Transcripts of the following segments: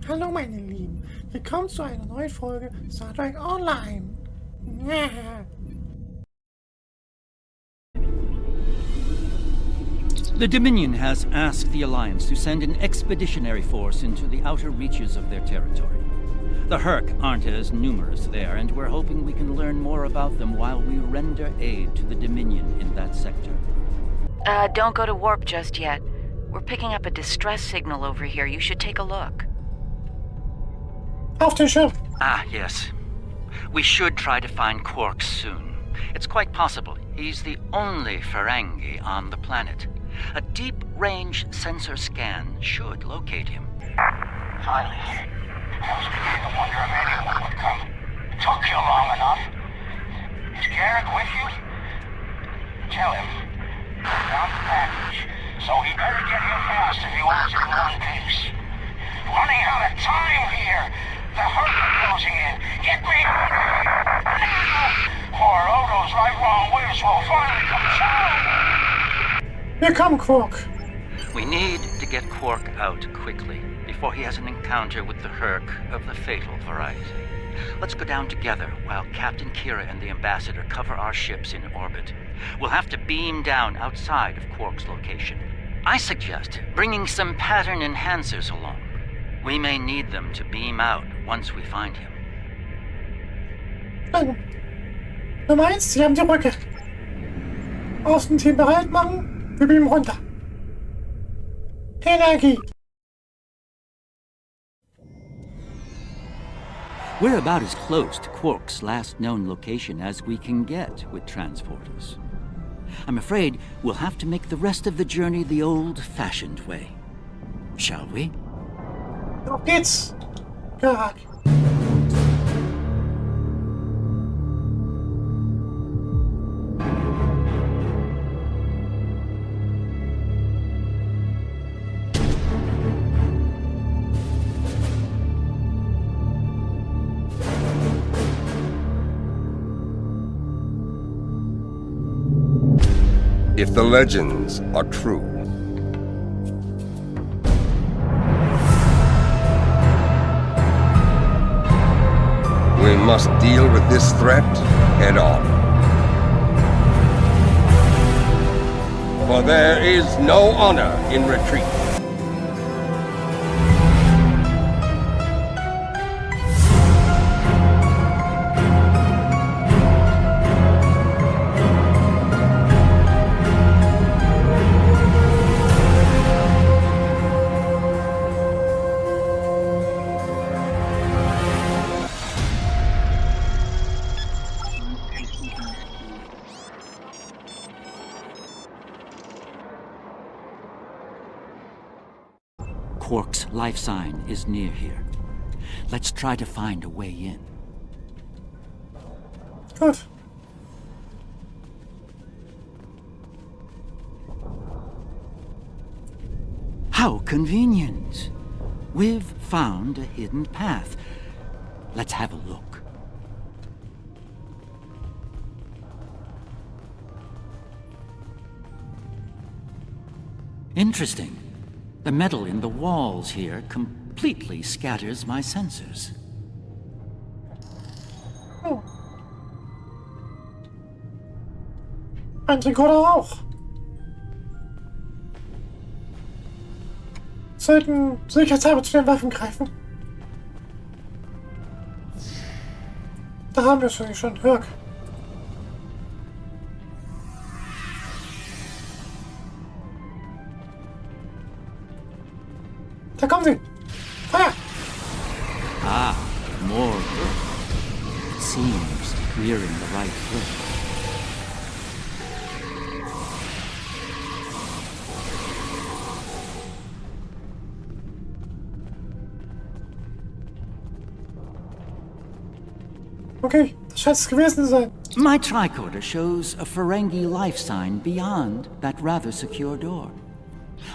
Hallo meine Lieben, willkommen zu einer neuen Folge Star Trek Online. The Dominion has asked the Alliance to send an expeditionary force into the outer reaches of their territory. The Herc aren't as numerous there, and we're hoping we can learn more about them while we render aid to the Dominion in that sector. Don't go to warp just yet. We're picking up a distress signal over here. You should take a look. Auf den Schirm. Ah, yes. We should try to find Quark soon. It's quite possible he's the only Ferengi on the planet. A deep-range sensor scan should locate him. Finally. I was beginning to wonder if anyone would come. It took you long enough. Is Garrick with you? Tell him. I found the package, so he better get here fast if he wants it in one piece. Running out of time here. The Herc are closing in. Get me out of here. Now! Or Odo's right wrong whiz will finally come down. Hier kommt Quark. We need to get Quark out quickly, before he has an encounter with the Herc of the fatal variety. Let's go down together while Captain Kira and the Ambassador cover our ships in orbit. We'll have to beam down outside of Quark's location. I suggest bringing some pattern enhancers along. We may need them to beam out once we find him. Also, Nummer 1, Sie haben die Brücke. Außenteam bereit machen, wir beamen runter. Energie. We're about as close to Quark's last known location as we can get with transporters. I'm afraid we'll have to make the rest of the journey the old-fashioned way. Shall we? Auf geht's. Garag. If the legends are true, we must deal with this threat head on. For there is no honor in retreat. Quark's life sign is near here. Let's try to find a way in. Gut. How convenient! We've found a hidden path. Let's have a look. Interesting. The metal in the walls here completely scatters my sensors. Oh. Ein Rekorder auch. Sollten sicherheitshalber zu den Waffen greifen. Da haben wir es eigentlich schon. Herc. Da kommen sie! Feuer! Ah, more work. It seems we're in the right place. Okay, das scheint es gewesen zu sein. My tricorder shows a Ferengi life sign beyond that rather secure door.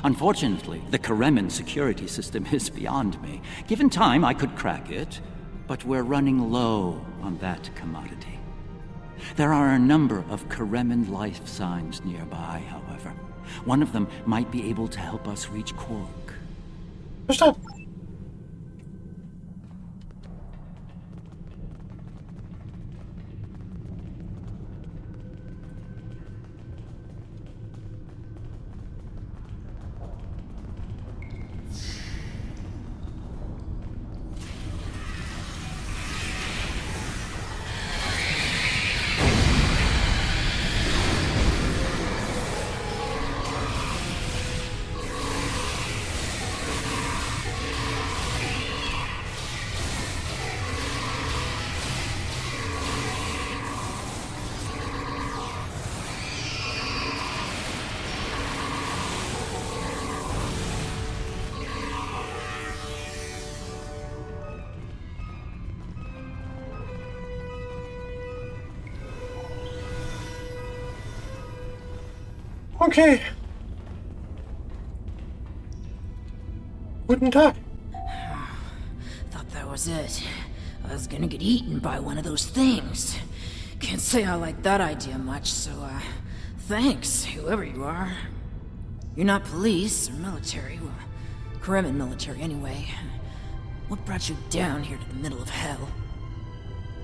Unfortunately, the Karemin security system is beyond me. Given time, I could crack it, but we're running low on that commodity. There are a number of Karemin life signs nearby, however. One of them might be able to help us reach Quark. Verstanden. Okay. Guten Tag. Thought that was it. I was gonna get eaten by one of those things. Can't say I like that idea much, so, thanks, whoever you are. You're not police or military, well, Kremen military anyway. What brought you down here to the middle of hell?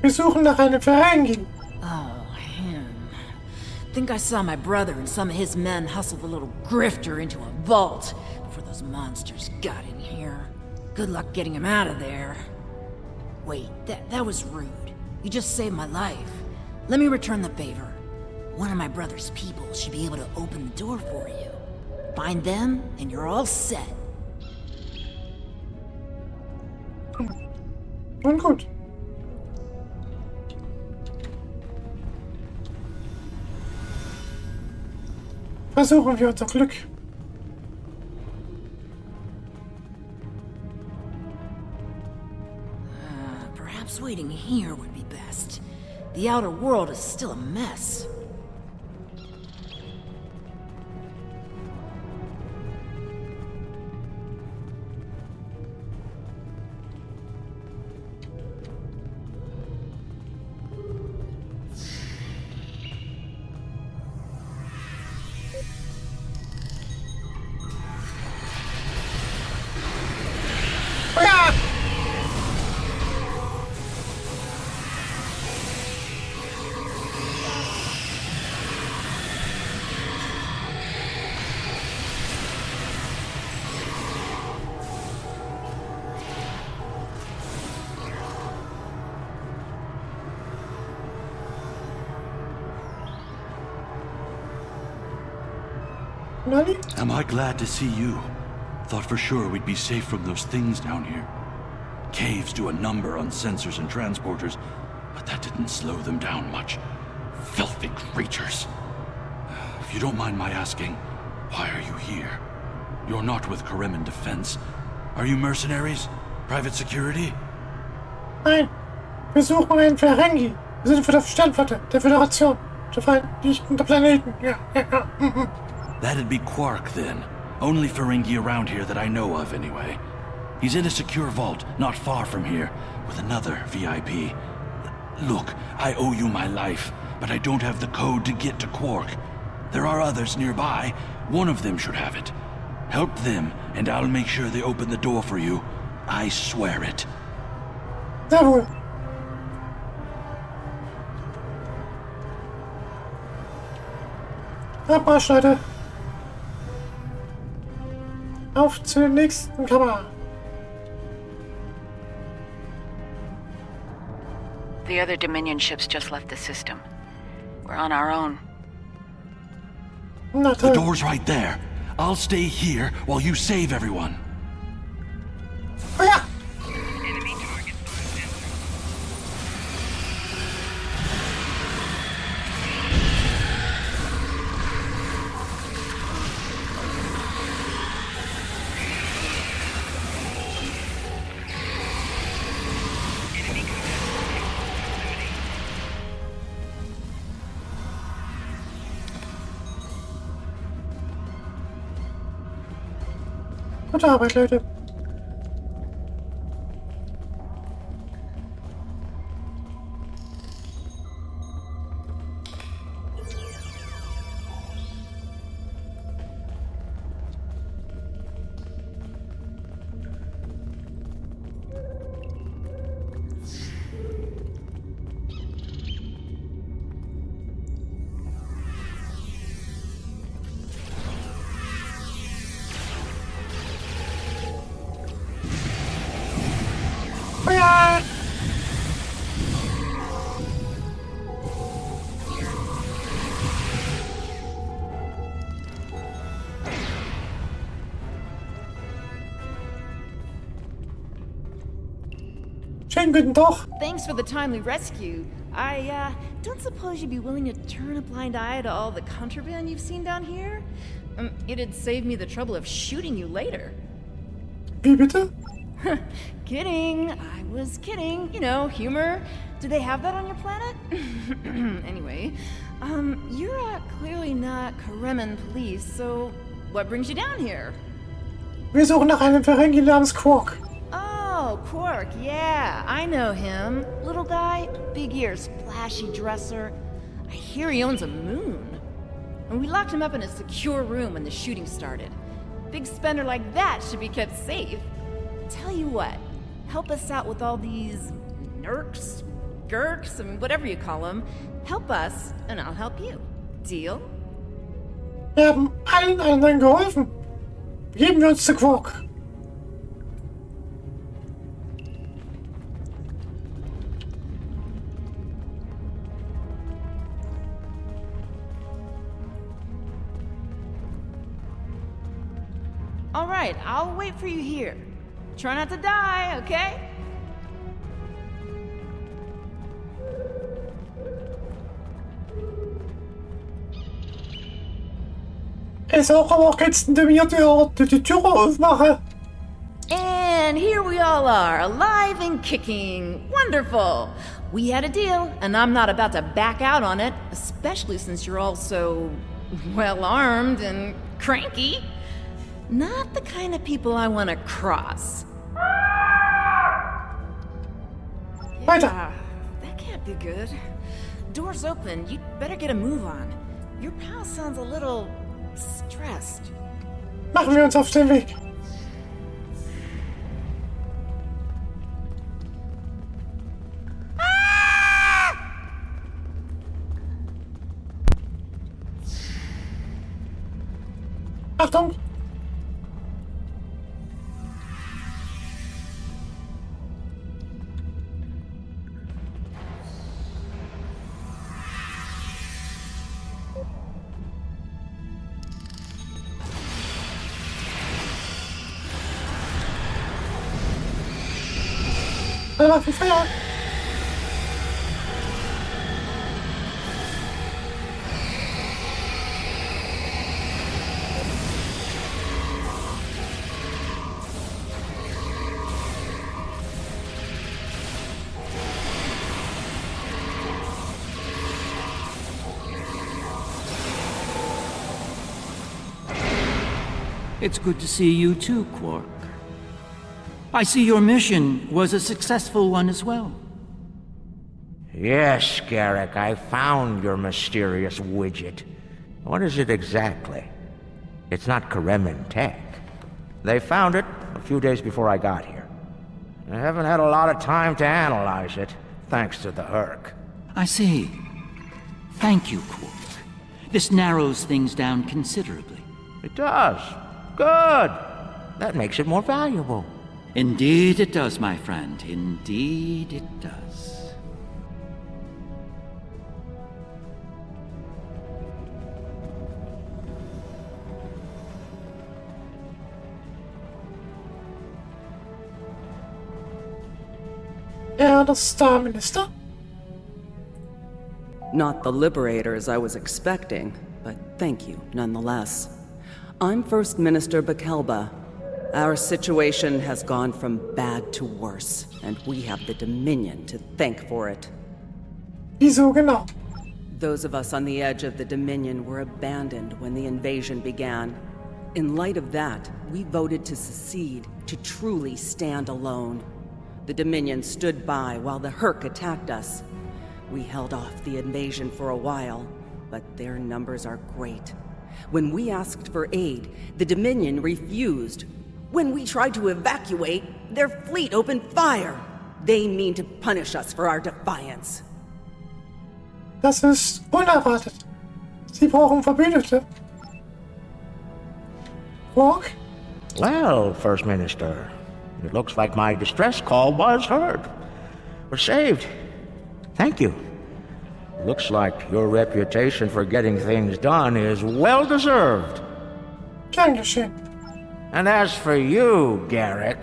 Wir suchen nach einem Ferengi. Oh, him. Think I saw my brother and some of his men hustle the little grifter into a vault before those monsters got in here. Good luck getting him out of there. Wait, that was rude. You just saved my life. Let me return the favor. One of my brother's people should be able to open the door for you. Find them, and you're all set. Nun gut. Versuchen wir unser Glück. Perhaps waiting here would be best. The outer world is still a mess. Nani? Am I glad to see you? Thought for sure we'd be safe from those things down here. Caves do a number on sensors and transporters, but that didn't slow them down much. Filthy creatures. If you don't mind my asking, why are you here? You're not with Kremen Defense. Are you mercenaries? Private security? Nein. Wir suchen einen Ferengi. Wir sind für die Sternflotte der Föderation. Der Vereinigten Planeten. Ja. That'd be Quark, then. Only Ferengi around here that I know of, anyway. He's in a secure vault, not far from here, with another VIP. Look, I owe you my life, but I don't have the code to get to Quark. There are others nearby. One of them should have it. Help them, and I'll make sure they open the door for you. I swear it. Sehr wohl. Abmarsch, Leute. Auf zur nächsten Kammer. The other Dominion ships just left the system. We're on our own. Na The toll. door's right there. I'll stay here while you save everyone. Oh ja. Gute Arbeit, Leute. Oh ja. Schönen guten Tag. Thanks for the timely rescue. I, don't suppose you'd be willing to turn a blind eye to all the contraband you've seen down here? It'd save me the trouble of shooting you later. Wie bitte? Kidding. I was kidding. You know, humor. Do they have that on your planet? Anyway, You're clearly not Karemen police, so what brings you down here? Wir suchen nach einem Ferengi namens Quark. Oh, Quark, yeah, I know him. Little guy, big ears, flashy dresser. I hear he owns a moon. And we locked him up in a secure room when the shooting started. Big spender like that should be kept safe. Tell you what, help us out with all these nerks, gurks, and whatever you call them. Help us, and I'll help you. Deal? Wir haben allen anderen geholfen. Begeben wir uns zu Quark. All right, I'll wait for you here. Try not to die, okay? Es auch aber auch jetzt die Tür aufmachen. And here we all are, alive and kicking. Wonderful. We had a deal, and I'm not about to back out on it, especially since you're all so well-armed and cranky. Not the kind of people I want to cross. Weiter. Yeah, that can't be good. Door's open. You'd better get a move on. Your pal sounds a little stressed. Machen wir uns auf den Weg. Achtung! Alle Waffen feuern! It's good to see you too, Quark. I see your mission was a successful one as well. Yes, Garrick, I found your mysterious widget. What is it exactly? It's not Karemen tech. They found it a few days before I got here. I haven't had a lot of time to analyze it, thanks to the Herc. I see. Thank you, Quark. This narrows things down considerably. It does. Good. That makes it more valuable. Indeed it does, my friend. Indeed it does. Ja, das Starminister. Not the liberators I was expecting, but thank you nonetheless. I'm First Minister Bakelba. Our situation has gone from bad to worse, and we have the Dominion to thank for it. Wieso genau? Those of us on the edge of the Dominion were abandoned when the invasion began. In light of that, we voted to secede, to truly stand alone. The Dominion stood by while the Herc attacked us. We held off the invasion for a while, but their numbers are great. When we asked for aid, the Dominion refused. When we tried to evacuate, their fleet opened fire. They mean to punish us for our defiance. Das ist unerwartet. Sie brauchen Verbündete. Quark? Well, First Minister, it looks like my distress call was heard. We're saved. Thank you. Looks like your reputation for getting things done is well-deserved. Gern geschehen. And as for you, Garrick,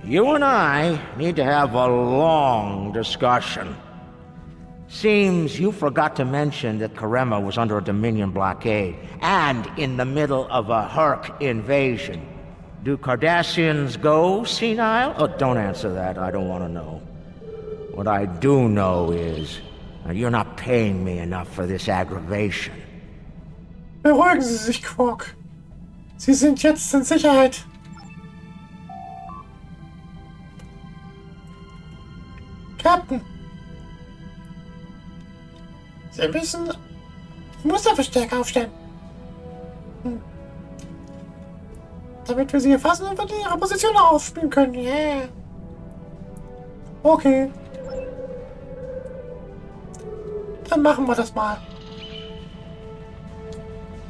you and I need to have a long discussion. Seems you forgot to mention that Karema was under a Dominion blockade, and in the middle of a Herc invasion. Do Cardassians go senile? Oh, don't answer that, I don't want to know. What I do know is, You're not paying me enough for this aggravation. Beruhigen Sie sich, Quark. Sie sind jetzt in Sicherheit. Captain. Sie müssen Musterverstärker aufstellen. Damit wir sie erfassen und von ihrer Position aufspielen können. Yeah. Okay. Dann machen wir das mal.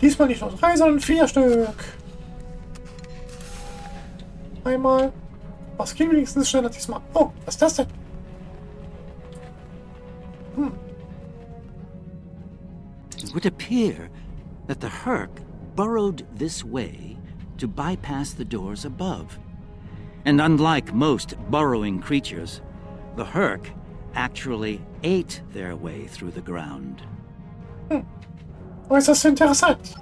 Diesmal nicht nur 3, sondern 4 Stück. Einmal. Was geht wenigstens schneller diesmal? Oh, was ist das denn? It would appear that the Herc burrowed this way to bypass the doors above. And unlike most burrowing creatures, the Herc actually ate their way through the ground. Äußerst interessant.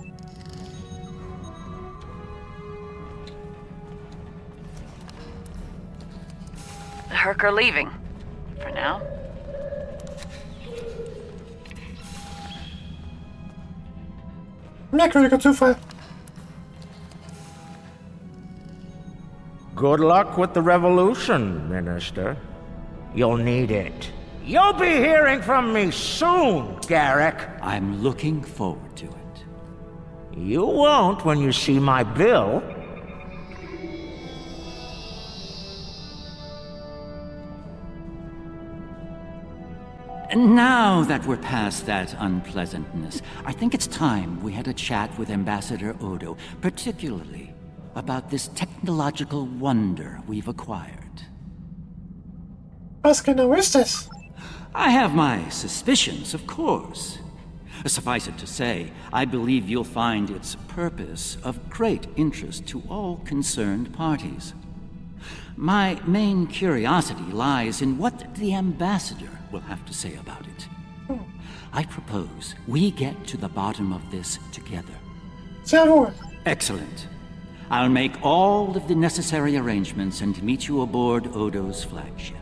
The Herc are leaving. For now. Merkwürdiger Zufall. Good luck with the revolution, Minister. You'll need it. You'll be hearing from me soon, Garrick. I'm looking forward to it. You won't when you see my bill. And now that we're past that unpleasantness, I think it's time we had a chat with Ambassador Odo, particularly about this technological wonder we've acquired. Was genau ist es? I have my suspicions, of course. Suffice it to say, I believe you'll find its purpose of great interest to all concerned parties. My main curiosity lies in what the Ambassador will have to say about it. I propose we get to the bottom of this together. Sehr wohl. Excellent. I'll make all of the necessary arrangements and meet you aboard Odo's flagship.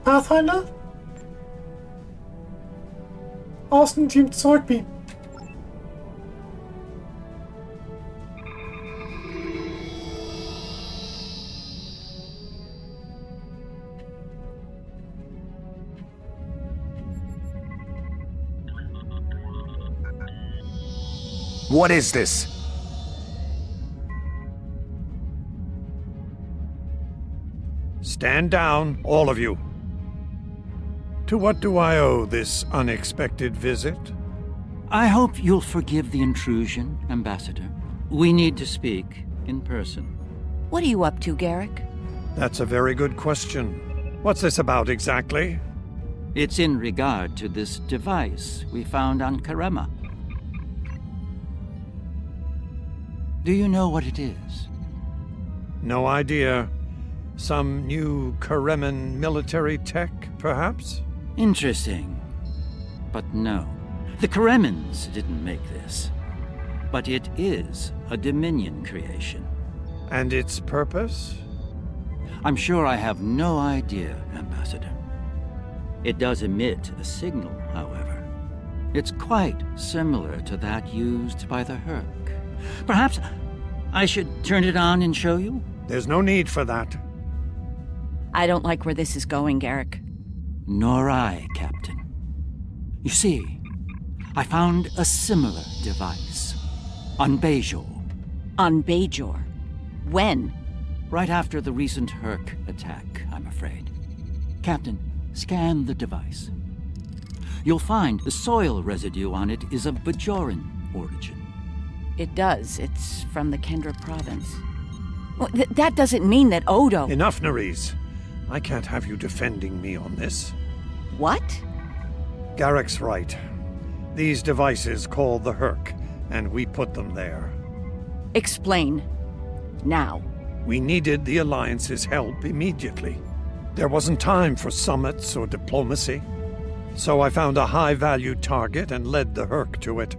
Pathfinder? Außenteam zurückbeamen. What is this? Stand down, all of you. To what do I owe this unexpected visit? I hope you'll forgive the intrusion, Ambassador. We need to speak in person. What are you up to, Garrick? That's a very good question. What's this about exactly? It's in regard to this device we found on Karema. Do you know what it is? No idea. Some new Kareman military tech, perhaps? Interesting. But no. The Karemans didn't make this. But it is a Dominion creation. And its purpose? I'm sure I have no idea, Ambassador. It does emit a signal, however. It's quite similar to that used by the Herc. Perhaps I should turn it on and show you? There's no need for that. I don't like where this is going, Garrick. Nor I, Captain. You see, I found a similar device on Bajor. On Bajor? When? Right after the recent Herc attack, I'm afraid. Captain, scan the device. You'll find the soil residue on it is of Bajoran origin. It does. It's from the Kendra province. Well, that doesn't mean that Odo... Enough, Nerys. I can't have you defending me on this. What? Garrick's right. These devices called the Herc, and we put them there. Explain. Now. We needed the Alliance's help immediately. There wasn't time for summits or diplomacy. So I found a high-value target and led the Herc to it.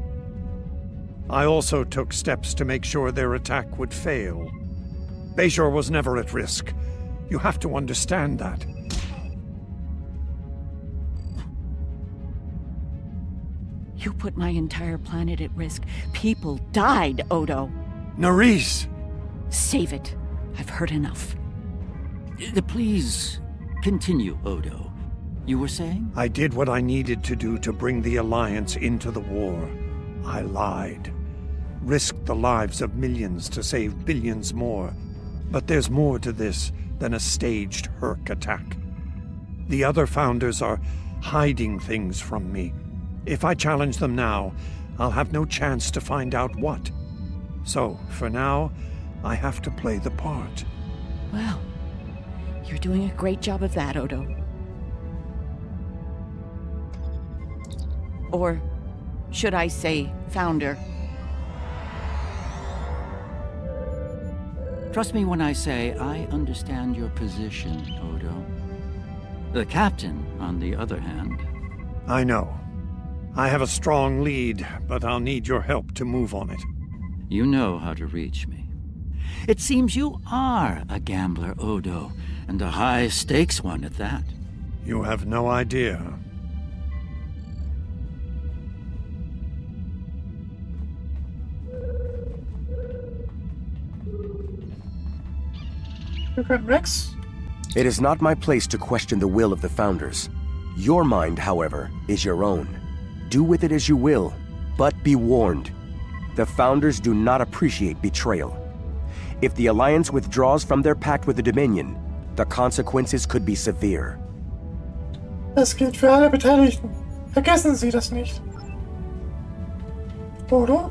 I also took steps to make sure their attack would fail. Bajor was never at risk. You have to understand that. You put my entire planet at risk. People died, Odo. Nerys! Save it. I've heard enough. Please continue, Odo. You were saying? I did what I needed to do to bring the Alliance into the war. I lied. Risked the lives of millions to save billions more. But there's more to this than a staged Herc attack. The other founders are hiding things from me. If I challenge them now, I'll have no chance to find out what. So, for now, I have to play the part. Well, you're doing a great job of that, Odo. Or should I say, founder? Trust me when I say I understand your position, Odo. The captain, on the other hand... I know. I have a strong lead, but I'll need your help to move on it. You know how to reach me. It seems you are a gambler, Odo, and a high-stakes one at that. You have no idea. Rex? It is not my place to question the will of the Founders. Your mind, however, is your own. Do with it as you will, but be warned. The Founders do not appreciate betrayal. If the Alliance withdraws from their pact with the Dominion, the consequences could be severe. Das gilt für alle Beteiligten. Vergessen Sie das nicht. Odo?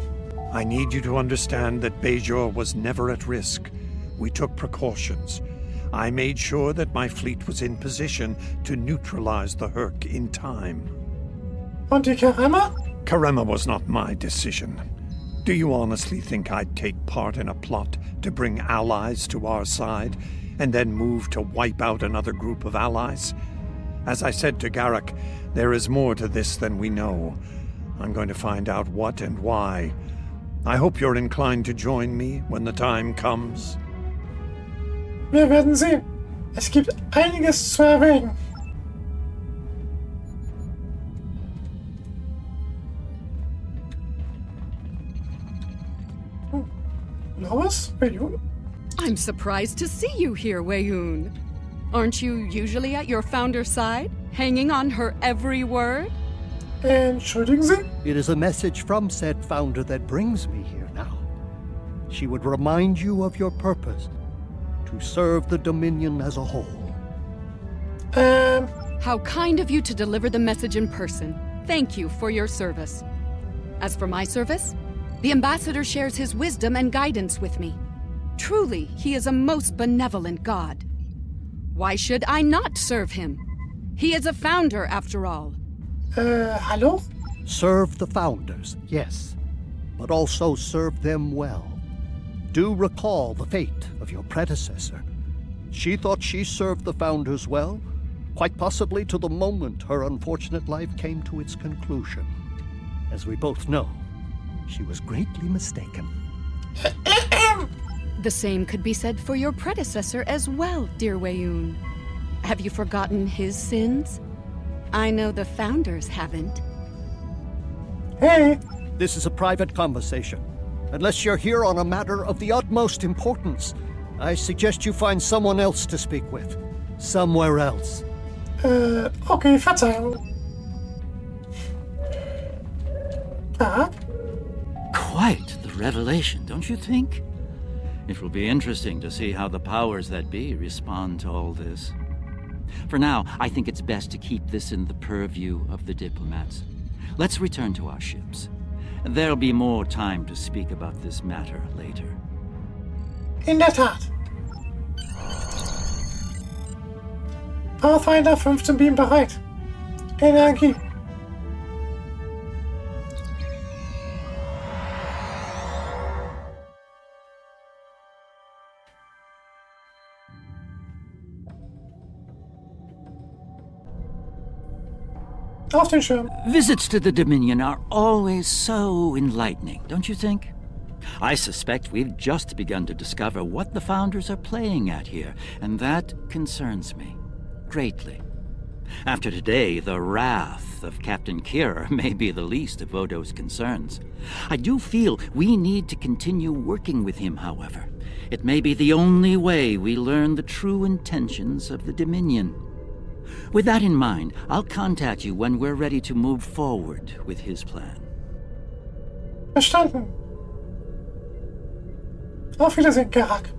I need you to understand that Bajor was never at risk. We took precautions. I made sure that my fleet was in position to neutralize the Herc in time. Und die Karama? Karama was not my decision. Do you honestly think I'd take part in a plot to bring allies to our side, and then move to wipe out another group of allies? As I said to Garrick, there is more to this than we know. I'm going to find out what and why. I hope you're inclined to join me when the time comes. Wir werden sehen. Es gibt einiges zu erwägen. Lois? Wei-Yun? I'm surprised to see you here, Wei-Yun. Aren't you usually at your founder's side, hanging on her every word? Entschuldigen Sie? It is a message from said founder that brings me here now. She would remind you of your purpose, to serve the Dominion as a whole. How kind of you to deliver the message in person. Thank you for your service. As for my service, the ambassador shares his wisdom and guidance with me. Truly, he is a most benevolent god. Why should I not serve him? He is a founder, after all. Hallo? Serve the founders, yes, but also serve them well. Do recall the fate of your predecessor. She thought she served the founders well, quite possibly to the moment her unfortunate life came to its conclusion. As we both know, she was greatly mistaken. The same could be said for your predecessor as well, dear Wei-Yun. Have you forgotten his sins? I know the founders haven't. Hey! This is a private conversation. Unless you're here on a matter of the utmost importance, I suggest you find someone else to speak with. Somewhere else. Okay, Verzeihung. Tag? Quite the revelation, don't you think? It will be interesting to see how the powers that be respond to all this. For now, I think it's best to keep this in the purview of the diplomats. Let's return to our ships. There'll be more time to speak about this matter later. In der Tat. Pathfinder 15 Beam bereit. Energie. Auf den Schirm. Visits to the Dominion are always so enlightening, don't you think? I suspect we've just begun to discover what the Founders are playing at here, and that concerns me greatly. After today, the wrath of Captain Kira may be the least of Odo's concerns. I do feel we need to continue working with him, however. It may be the only way we learn the true intentions of the Dominion. With that in mind, I'll contact you when we're ready to move forward with his plan. Verstanden. Auf Wiedersehen, Garak.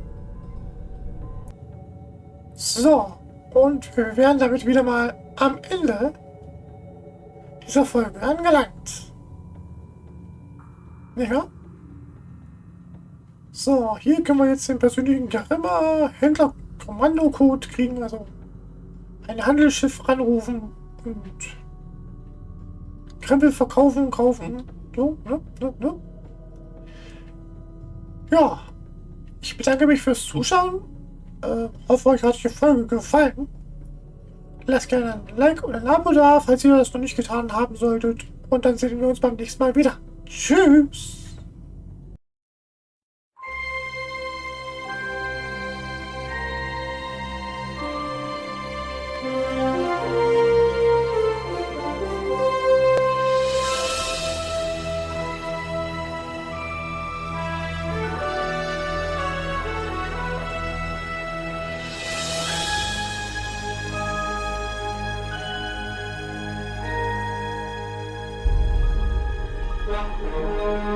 So, und wir wären damit wieder mal am Ende dieser Folge angelangt. Nicht wahr? So, hier können wir jetzt den persönlichen Garima-Händler-Kommandocode kriegen, also ein Handelsschiff anrufen und Krempel verkaufen, kaufen. So, ne? Ja, ich bedanke mich fürs Zuschauen. Hoffe, euch hat die Folge gefallen. Lasst gerne ein Like oder ein Abo da, falls ihr das noch nicht getan haben solltet. Und dann sehen wir uns beim nächsten Mal wieder. Tschüss! Thank you.